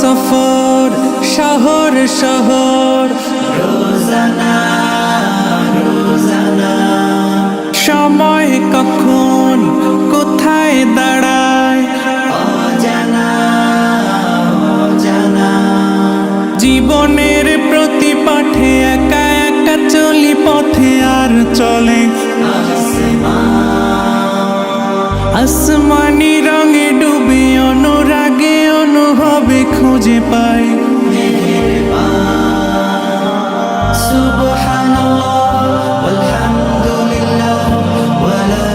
সফর শহর শহর রোজানা রোজানা সময় কখন কোথায় দাঁড়ায় অজানা অজানা জীবনের প্রতি পাঠে একা একা চলি পথে আর চলে আসমানি রঙে ডুবে অনুরাগে অনুভবে খুঁজে পাই সুবহানাল্লাহ ওয়ালহামদুলিল্লাহ ওয়ালা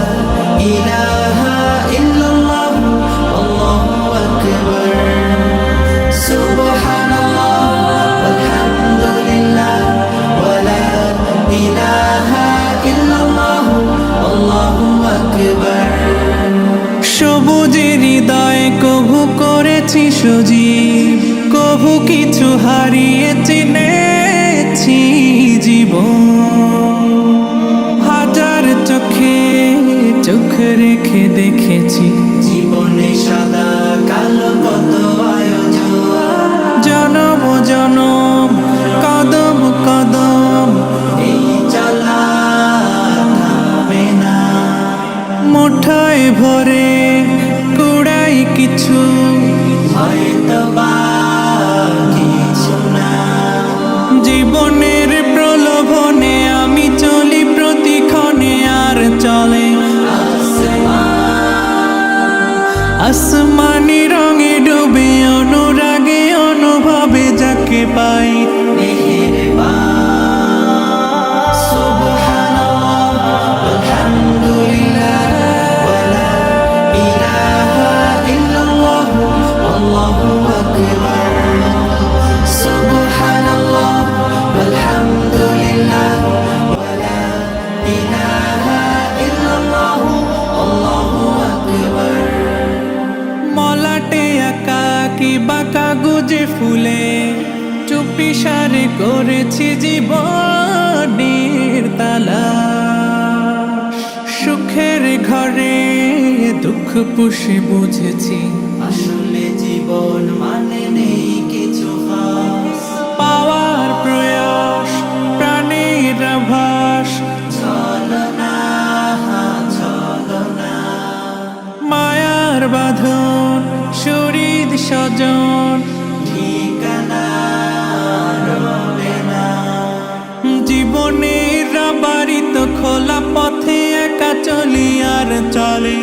ইলাহা ইল্লাল্লাহ আল্লাহু আকবার সুবহানাল্লাহ ওয়ালহামদুলিল্লাহ ওয়ালা ইলাহা ইল্লাল্লাহ আল্লাহু আকবার সবুজের হৃদয় কভু করেছি সজীব কভু কিছু হারিয়ে চিনেছি জীবন হাজার চোখে চোখ রেখে দেখেছি জীবনে সাদা কালো কত আয়োজন জনম জনম কদম কদম এই চলা থামবে না মুঠোয় ভরে কুড়াই কিছু হয়তো বা কিছু না জীবনের প্রলোভনে আমি চলি প্রতিক্ষণে আর চলে আসমানি রঙে ডুবে অনুরাগে অনুভবে যাকে পাই মলাটে একাকি বাঁকা গুজে ফুলে চুপি সারে করেছি জীবনের তালা সুখের ঘরে দুঃখ পুষে বুঝেছি আসলে জীবন মানে নেই কিছু খাস পাওয়ার প্রয়াস প্রাণের আভাস চলো না চলো না মায়ার বাঁধন শরীর স্বজন ঠিকানা রবে না জীবনের বাড়িত খোলা পথে একা চলি আর চলে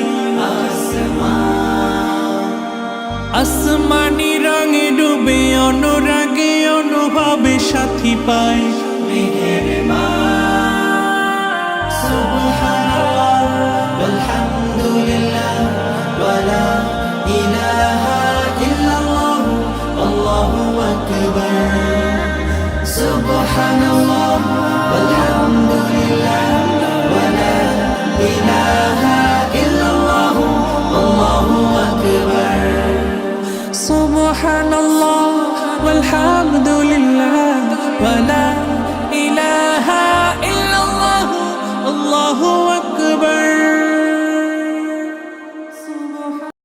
আসমানি রঙে ডুবে অনুরাগে অনুভবে সাথী পায় সুবহানাল্লাহ ওয়ালহামদুলিল্লাহ ওয়ালা ইলাহা ইল্লাল্লাহ আল্লাহু আকবার সুবহানাল্লাহ ওয়ালহামদুলিল্লাহ ওয়ালা ইলাহা ইল্লাল্লাহ আল্লাহু আকবার সুবহানাল্লাহ ওয়ালহামদুলিল্লাহ ওয়ালা